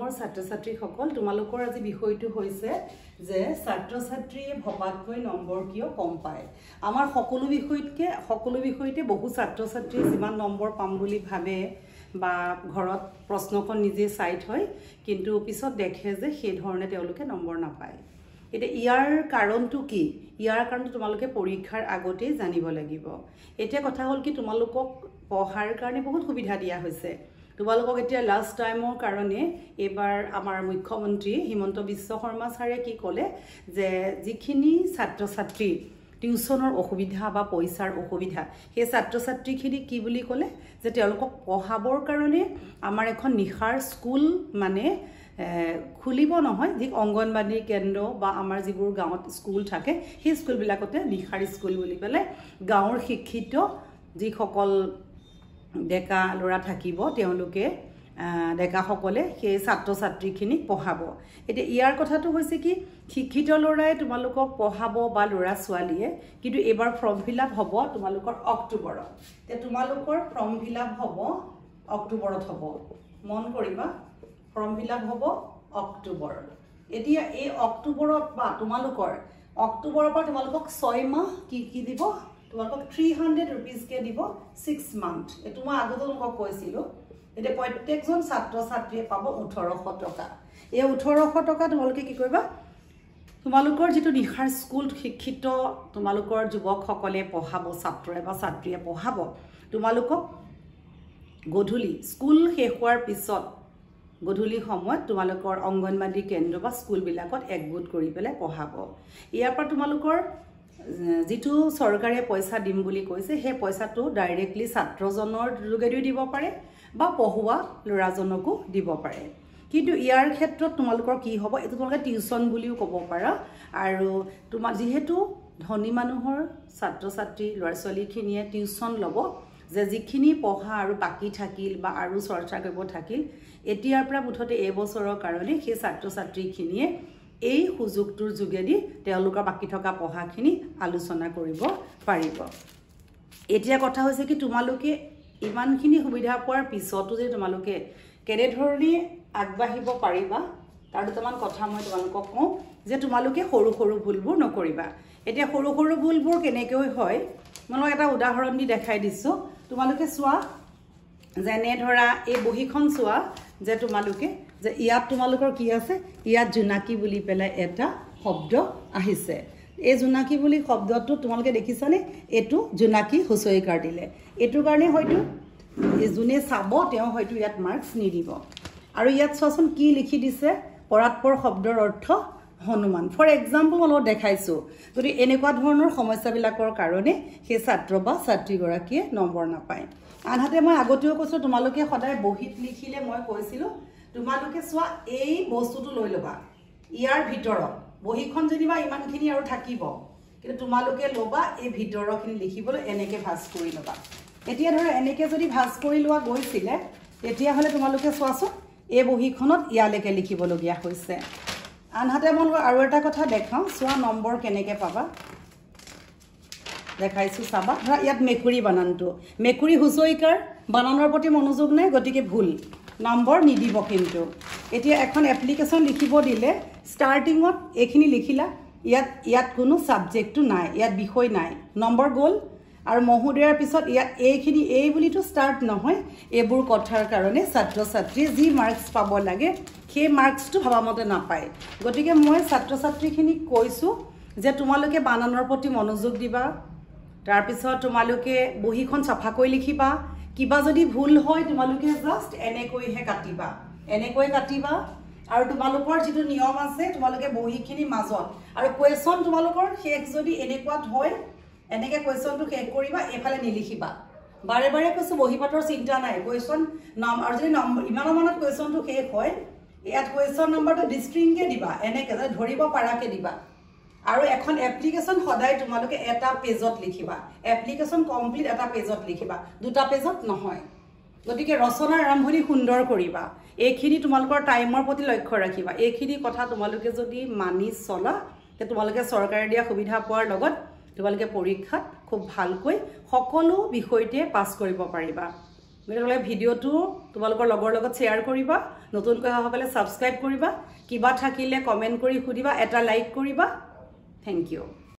মোৰ ছাত্ৰ ছাত্ৰীসকল তোমালোকৰ আজি বিষয়টো হৈছে যে ছাত্ৰ ছাত্ৰীয়ে ভবাতকৈ নম্বৰ কিয় কম পায়। আমাৰ সকলো বিষয়তে বহু ছাত্ৰ ছাত্ৰীয়ে যিমান নম্বৰ পাম বুলি ভাবে বা ঘৰত প্ৰশ্নখন নিজে চাই থয়, কিন্তু পিছত দেখে যে সেই ধৰণে তেওঁলোকে নম্বৰ নাপায়। এতিয়া ইয়াৰ কাৰণটো কি? ইয়াৰ কাৰণটো তোমালোকে পৰীক্ষাৰ আগতেই জানিব লাগিব। এতিয়া কথা হ'ল কি, তোমালোকক পঢ়াৰ কাৰণে বহুত সুবিধা দিয়া হৈছে। তোমালোকক এতিয়া লাষ্ট টাইমৰ কাৰণে এবাৰ আমাৰ মুখ্যমন্ত্ৰী হিমন্ত বিশ্ব শৰ্মা ছাৰে কি ক'লে যে যিখিনি ছাত্ৰ ছাত্ৰী টিউচনৰ অসুবিধা বা পইচাৰ অসুবিধা, সেই ছাত্ৰ ছাত্ৰীখিনি কি বুলি ক'লে যে তেওঁলোকক পঢ়াবৰ কাৰণে আমাৰ এখন নিশাৰ স্কুল মানে খুলিব নহয়, যি অংগনবাদী কেন্দ্ৰ বা আমাৰ যিবোৰ গাঁৱত স্কুল থাকে সেই স্কুলবিলাকতে নিশাৰ স্কুল বুলি পেলাই গাঁৱৰ শিক্ষিত যিসকল ডেকা ল'ৰা থাকিব তেওঁলোকে ডেকাসকলে সেই ছাত্ৰ ছাত্ৰীখিনিক পঢ়াব। এতিয়া ইয়াৰ কথাটো হৈছে কি, শিক্ষিত ল'ৰাই তোমালোকক পঢ়াব বা ল'ৰা ছোৱালীয়ে, কিন্তু এইবাৰ ফৰ্ম ফিল আপ হ'ব তোমালোকৰ অক্টোবৰত। এতিয়া তোমালোকৰ ফৰ্ম ফিল আপ হ'ব অক্টোবৰত হ'ব, মন কৰিবা, ফৰ্ম ফিল আপ হ'ব অক্টোবৰত। এতিয়া এই অক্টোবৰত বা তোমালোকৰ অক্টোবৰৰ পৰা তোমালোকক 6 মাহ কি দিব, তোমালোকক 300 rupees দিব 6 month। এইটো মই আগতে তোমালোকক কৈছিলোঁ। এতিয়া প্ৰত্যেকজন ছাত্ৰ ছাত্ৰীয়ে পাব 1800 টকা। এই 1800 টকা তোমালোকে কি কৰিবা, তোমালোকৰ যিটো নিশাৰ স্কুল শিক্ষিত তোমালোকৰ যুৱকসকলে পঢ়াব, ছাত্ৰই বা ছাত্ৰীয়ে পঢ়াব, তোমালোকক গধূলি স্কুল শেষ হোৱাৰ পিছত গধূলি সময়ত তোমালোকৰ অংগনবাদী কেন্দ্ৰ বা স্কুলবিলাকত একগোট কৰি পেলাই পঢ়াব। ইয়াৰ পৰা তোমালোকৰ যিটো চৰকাৰে পইচা দিম বুলি কৈছে সেই পইচাটো ডাইৰেক্টলি ছাত্ৰজনৰ যোগেদিও দিব পাৰে বা পঢ়ুৱা ল'ৰাজনকো দিব পাৰে। কিন্তু ইয়াৰ ক্ষেত্ৰত তোমালোকৰ কি হ'ব, এইটো তোমালোকে টিউচন বুলিও ক'ব পাৰা। আৰু তোমাৰ যিহেতু ধনী মানুহৰ ছাত্ৰ ছাত্ৰী ল'ৰা ছোৱালীখিনিয়ে টিউচন ল'ব, যে যিখিনি পঢ়া আৰু বাকী থাকিল বা আৰু চৰ্চা কৰিব থাকিল, এতিয়াৰ পৰা মুঠতে এইবছৰৰ কাৰণে সেই ছাত্ৰ ছাত্ৰীখিনিয়ে এই সুযোগটোৰ যোগেদি তেওঁলোকৰ বাকী থকা পঢ়াখিনি আলোচনা কৰিব পাৰিব। এতিয়া কথা হৈছে কি, তোমালোকে ইমানখিনি সুবিধা পোৱাৰ পিছতো যে তোমালোকে কেনেধৰণে আগবাঢ়িব পাৰিবা তাৰ দুটামান কথা মই তোমালোকক কওঁ, যে তোমালোকে সৰু সৰু ভুলবোৰ নকৰিবা। এতিয়া সৰু সৰু ভুলবোৰ কেনেকৈ হয় মই এটা উদাহৰণ দি দেখাই দিছোঁ। তোমালোকে চোৱা, যেনে ধৰা এই বহীখন চোৱা, যে তোমালোকে যে ইয়াত তোমালোকৰ কি আছে, ইয়াত জোনাকী বুলি পেলাই এটা শব্দ আহিছে। এই জোনাকী বুলি শব্দটো তোমালোকে দেখিছানে? এইটো জোনাকী হুঁচৰিকাৰ দিলে। এইটোৰ কাৰণে হয়তো যোনে চাব তেওঁ হয়তো ইয়াত মাৰ্কছ নিদিব। আৰু ইয়াত চোৱাচোন কি লিখি দিছে, পৰাৎপৰ শব্দৰ অৰ্থ হনুমান। ফৰ এক্সাম্পল মই দেখাইছোঁ। যদি এনেকুৱা ধৰণৰ সমস্যাবিলাকৰ কাৰণে সেই ছাত্ৰ বা ছাত্ৰীগৰাকীয়ে নম্বৰ নাপায়। আনহাতে মই আগতেও কৈছোঁ, তোমালোকে সদায় বহীত লিখিলে মই কৈছিলোঁ তোমালোকে চোৱা এই বস্তুটো লৈ ল'বা, ইয়াৰ ভিতৰত বহীখন যেনিবা ইমানখিনি আৰু থাকিব, কিন্তু তোমালোকে ল'বা এই ভিতৰৰখিনি লিখিবলৈ এনেকৈ ভাঁজ কৰি ল'বা। এতিয়া ধৰা এনেকৈ যদি ভাঁজ কৰি লোৱা গৈছিলে, তেতিয়াহ'লে তোমালোকে চোৱাচোন এই বহীখনত ইয়ালৈকে লিখিবলগীয়া হৈছে। আনহাতে মই আৰু এটা কথা দেখাওঁ, চোৱা নম্বৰ কেনেকৈ পাবা, দেখাইছোঁ চাবা। ধৰা ইয়াত মেকুৰী বানানটো, মেকুৰী হুঁচৰিকাৰ বানানৰ প্ৰতি মনোযোগ নাই, গতিকে ভুল, নম্বৰ নিদিব। কিন্তু এতিয়া এখন এপ্লিকেশ্যন লিখিব দিলে ষ্টাৰ্টিঙত এইখিনি লিখিলা, ইয়াত কোনো ছাবজেক্টটো নাই, ইয়াত বিষয় নাই, নম্বৰ গ'ল। আৰু মহোদয়াৰ পিছত ইয়াত এইখিনি এই বুলিতো ষ্টাৰ্ট নহয়। এইবোৰ কথাৰ কাৰণে ছাত্ৰ ছাত্ৰীয়ে যি মাৰ্কছ পাব লাগে সেই মাৰ্কছটো ভবামতে নাপায়। গতিকে মই ছাত্ৰ ছাত্ৰীখিনিক কৈছোঁ যে তোমালোকে বানানৰ প্ৰতি মনোযোগ দিবা, তাৰপিছত তোমালোকে বহীখন চাফাকৈ লিখিবা। কিবা যদি ভুল হয় তোমালোকে জাষ্ট এনেকৈহে কাটিবা, এনেকৈ কাটিবা। আৰু তোমালোকৰ যিটো নিয়ম আছে, তোমালোকে বহীখিনিৰ মাজত আৰু কুৱেশ্যন তোমালোকৰ শেষ যদি এনেকুৱাত হয়, এনেকৈ কুৱেশ্যনটো শেষ কৰিবা, এইফালে নিলিখিবা। বাৰে বাৰে কৈছোঁ বহী পাতৰ চিন্তা নাই, কুৱেশ্যন আৰু যদি ইমানৰ মানত কুৱেশ্যনটো শেষ হয়, ইয়াত কুৱেশ্যন নম্বৰটো ডিষ্ট্ৰিংকৈ দিবা, এনেকৈ ধৰিব পৰাকৈ দিবা। আৰু এখন এপ্লিকেশ্যন সদায় তোমালোকে এটা পেজত লিখিবা, এপ্লিকেশ্যন কমপ্লিট এটা পেজত লিখিবা, 2টা পেজত নহয়। গতিকে ৰচনাৰ আৰম্ভণি সুন্দৰ কৰিবা। এইখিনি তোমালোকৰ টাইমৰ প্ৰতি লক্ষ্য ৰাখিবা। এইখিনি কথা তোমালোকে যদি মানি চলা, তেতিয়া তোমালোকে চৰকাৰে দিয়া সুবিধা পোৱাৰ লগত তোমালোকে পৰীক্ষাত খুব ভালকৈ সকলো বিষয়তে পাছ কৰিব পাৰিবা। গতিকে ভিডিঅ'টো তোমালোকৰ লগৰ লগত শ্বেয়াৰ কৰিবা, নতুনকৈ অহাসকলে ছাবস্ক্ৰাইব কৰিবা, কিবা থাকিলে কমেণ্ট কৰি সুধিবা, এটা লাইক কৰিবা। Thank U.